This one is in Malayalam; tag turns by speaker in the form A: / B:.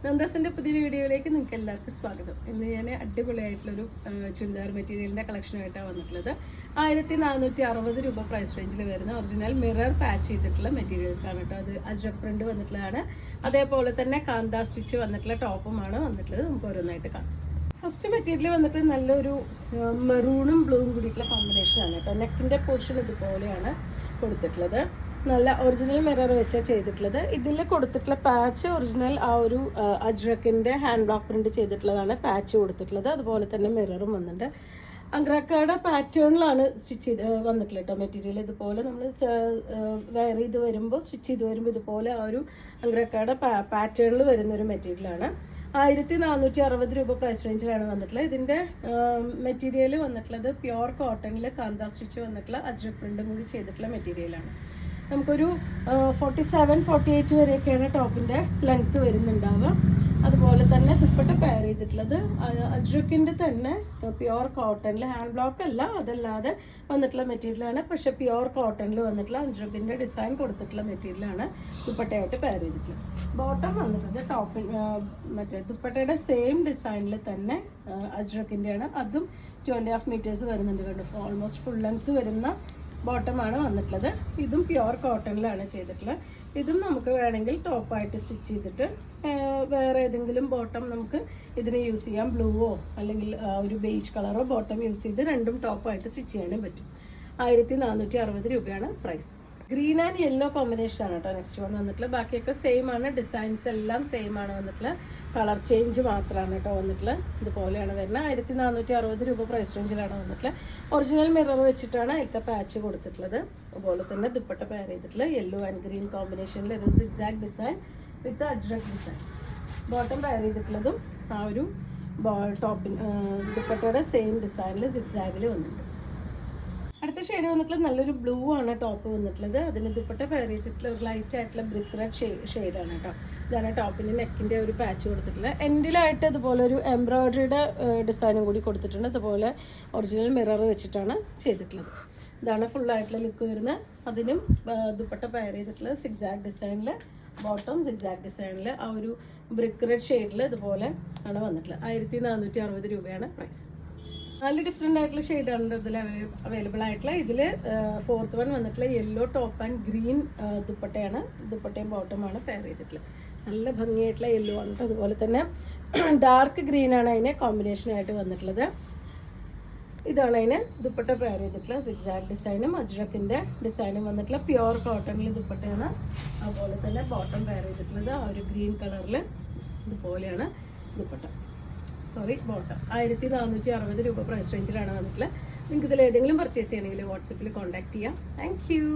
A: നന്ദാസിന്റെ പുതിയൊരു വീഡിയോയിലേക്ക് നിങ്ങൾക്ക് എല്ലാവർക്കും സ്വാഗതം. ഇന്ന് ഞാൻ അടിപൊളിയായിട്ടുള്ളൊരു ചുരിദാർ മെറ്റീരിയലിന്റെ കളക്ഷനായിട്ടാണ് വന്നിട്ടുള്ളത്. 1460 രൂപ പ്രൈസ് റേഞ്ചിൽ വരുന്ന ഒറിജിനൽ മിറർ പാച്ച് ചെയ്തിട്ടുള്ള മെറ്റീരിയൽസ് ആണ് കേട്ടോ. അത് അജ്രക് പ്രിന്റ് വന്നിട്ടുള്ളതാണ്. അതേപോലെ തന്നെ കാന്ത സ്റ്റിച്ച് വന്നിട്ടുള്ള ടോപ്പുമാണ് വന്നിട്ടുള്ളത്. നമുക്ക് ഓരോന്നായിട്ട് കാണാം. ഫസ്റ്റ് മെറ്റീരിയൽ വന്നിട്ട് നല്ലൊരു മെറൂണും ബ്ലൂവും കൂടിയിട്ടുള്ള കോമ്പിനേഷനാണ് കേട്ടോ. നെക്കിന്റെ പോർഷൻ ഇതുപോലെയാണ് കൊടുത്തിട്ടുള്ളത്. നല്ല ഒറിജിനൽ മിറർ വെച്ചാണ് ചെയ്തിട്ടുള്ളത്. ഇതിൽ കൊടുത്തിട്ടുള്ള പാച്ച് ഒറിജിനൽ ആ ഒരു അജ്രക്കിന്റെ ഹാൻഡ് ബ്ലോക്ക് പ്രിന്റ് ചെയ്തിട്ടുള്ളതാണ് പാച്ച് കൊടുത്തിട്ടുള്ളത്. അതുപോലെ തന്നെ മിററും വന്നിട്ടുണ്ട്. അങ്ക്രാക്കയുടെ പാറ്റേണിലാണ് സ്റ്റിച്ച് ചെയ്ത് വന്നിട്ടുള്ളത് കേട്ടോ. മെറ്റീരിയൽ ഇതുപോലെ നമ്മൾ വെയർ ചെയ്ത് വരുമ്പോൾ സ്റ്റിച്ച് ചെയ്ത് വരുമ്പോൾ ഇതുപോലെ ആ ഒരു അങ്ക്രാക്കയുടെ പാറ്റേണിൽ വരുന്നൊരു മെറ്റീരിയലാണ്. 1460 രൂപ പ്രൈസ് റേഞ്ചിലാണ് വന്നിട്ടുള്ളത്. ഇതിന്റെ മെറ്റീരിയൽ വന്നിട്ടുള്ളത് പ്യുവർ കോട്ടണിൽ കാന്ത സ്റ്റിച്ച് വന്നിട്ടുള്ള അജ്രക് പ്രിന്റും കൂടി ചെയ്തിട്ടുള്ള മെറ്റീരിയലാണ്. നമുക്കൊരു 47-48 വരെയൊക്കെയാണ് ടോപ്പിന്റെ ലെങ്ത് വരുന്നുണ്ടാവുക. അതുപോലെ തന്നെ ദുപ്പട്ട പെയർ ചെയ്തിട്ടുള്ളത് അജ്രക്കിന്റെ തന്നെ പ്യുവർ കോട്ടണിൽ, ഹാൻഡ് ബ്ലോക്ക് അല്ല, അതല്ലാതെ വന്നിട്ടുള്ള മെറ്റീരിയലാണ്. പക്ഷെ പ്യുവർ കോട്ടണിൽ വന്നിട്ടുള്ള അജ്രക്കിന്റെ ഡിസൈൻ കൊടുത്തിട്ടുള്ള മെറ്റീരിയലാണ് ദുപ്പട്ടയായിട്ട് പെയർ ചെയ്തിട്ടുള്ളത്. ബോട്ടം വന്നിട്ടുണ്ട് ടോപ്പിൽ മറ്റേ ദുപ്പട്ടയുടെ സെയിം ഡിസൈനിൽ തന്നെ അജ്രക്കിന്റെയാണ്. അതും 2.5 മീറ്റേഴ്സ് വരുന്നുണ്ട് കേട്ടോ. ഓൾമോസ്റ്റ് ഫുൾ ലെങ്ത് വരുന്ന ബോട്ടമാണ് വന്നിട്ടുള്ളത്. ഇതും പ്യുവർ കോട്ടണിലാണ് ചെയ്തിട്ടുള്ളത്. ഇതും നമുക്ക് വേണമെങ്കിൽ ടോപ്പായിട്ട് സ്റ്റിച്ച് ചെയ്തിട്ട് വേറെ ഏതെങ്കിലും ബോട്ടം നമുക്ക് ഇതിന് യൂസ് ചെയ്യാം. ബ്ലൂവോ അല്ലെങ്കിൽ ഒരു ബേജ് കളറോ ബോട്ടം യൂസ് ചെയ്ത് രണ്ടും ടോപ്പായിട്ട് സ്റ്റിച്ച് ചെയ്യാനും പറ്റും. 1460 രൂപയാണ് price. Green and yellow combination ആണ് കേട്ടോ നെക്സ്റ്റ് വൺ വന്നിട്ടുള്ളത്. ബാക്കിയൊക്കെ സെയിം ആണ്, ഡിസൈൻസ് എല്ലാം സെയിം ആണ് വന്നിട്ടുള്ളത്. കളർ ചേഞ്ച് മാത്രമാണ് കേട്ടോ വന്നിട്ടുള്ളത്. ഇതുപോലെയാണ് വരുന്നത്. 1460 രൂപ പ്രൈസ് റേഞ്ചിലാണ് വന്നിട്ടുള്ളത്. ഒറിജിനൽ മിറർ വെച്ചിട്ടാണ് അതിലത്തെ പാച്ച് കൊടുത്തിട്ടുള്ളത്. അതുപോലെ തന്നെ ദുപ്പട്ട പെയർ ചെയ്തിട്ടുള്ളത് യെല്ലോ ആൻഡ് ഗ്രീൻ കോമ്പിനേഷനിൽ ഒരു zigzag design with ajrakh design. Bottom pair ചെയ്തിട്ടുള്ളതും ആ ഒരു ടോപ്പിൽ ദുപ്പട്ടയുടെ സെയിം ഡിസൈനിൽ സിഗ്സാഗിൽ വന്നിട്ടുണ്ട്. അടുത്ത ഷെയ്ഡ് വന്നിട്ടുള്ളത് നല്ലൊരു ബ്ലൂ ആണ് ടോപ്പ് വന്നിട്ടുള്ളത്. അതിന് ദുപ്പട്ട പെയർ ചെയ്തിട്ടുള്ള ഒരു ലൈറ്റ് ആയിട്ടുള്ള ബ്രിക്ക് റെഡ് ഷെയ്ഡാണ് കേട്ടോ. ഇതാണ് ടോപ്പിന് നെക്കിന്റെ ഒരു പാച്ച് കൊടുത്തിട്ടുള്ളത്. എൻഡിലായിട്ട് ഇതുപോലെ ഒരു എംബ്രോയിഡറിയുടെ ഡിസൈനും കൂടി കൊടുത്തിട്ടുണ്ട്. അതുപോലെ ഒറിജിനൽ മിറർ വെച്ചിട്ടാണ് ചെയ്തിട്ടുള്ളത്. ഇതാണ് ഫുള്ളായിട്ടുള്ള ലുക്ക് വരുന്നത്. അതിനും ദുപ്പട്ട പെയർ ചെയ്തിട്ടുള്ളത് സിഗ്സാഗ് ഡിസൈനിൽ, ബോട്ടം സിഗ്സാഗ് ഡിസൈനിൽ ആ ഒരു ബ്രിക്ക് റെഡ് ഷെയ്ഡിൽ ഇതുപോലെ ആണ് വന്നിട്ടുള്ളത്. 1460 രൂപയാണ് പ്രൈസ്. നല്ല ഡിഫറെൻ്റ് ആയിട്ടുള്ള ഷെയ്ഡാണ് ഇതിൽ അവൈലബിൾ ആയിട്ടുള്ള. ഇതിൽ 4th വൺ വന്നിട്ടുള്ള യെല്ലോ ടോപ്പ് ആൻഡ് ഗ്രീൻ ദുപ്പട്ടയാണ്. ദുപ്പട്ടയും ബോട്ടമാണ് പെയർ ചെയ്തിട്ടുള്ളത്. നല്ല ഭംഗിയായിട്ടുള്ള യെല്ലോ ആണ്. അതുപോലെ തന്നെ ഡാർക്ക് ഗ്രീൻ ആണ് അതിന് കോമ്പിനേഷനായിട്ട് വന്നിട്ടുള്ളത്. ഇതാണ് അതിന് ദുപ്പട്ട പെയർ ചെയ്തിട്ടുള്ള സിഗ്സാഗ് ഡിസൈനും അജ്രക്കിന്റെ ഡിസൈനും വന്നിട്ടുള്ള പ്യുവർ കോട്ടണിൽ ദുപ്പട്ടയാണ്. അതുപോലെ തന്നെ ബോട്ടം പെയർ ചെയ്തിട്ടുള്ളത് ആ ഒരു ഗ്രീൻ കളറിൽ ഇതുപോലെയാണ് ദുപ്പട്ട. ബോട്ടം 1460 രൂപ പ്രൈസ് റേഞ്ചിലാണ് വന്നിട്ടുള്ളത്. നിങ്ങൾക്ക് ഇതിൽ ഏതെങ്കിലും പർച്ചേസ് ചെയ്യണമെങ്കിൽ വാട്സപ്പിൽ കോൺടാക്ട് ചെയ്യാം. Thank you.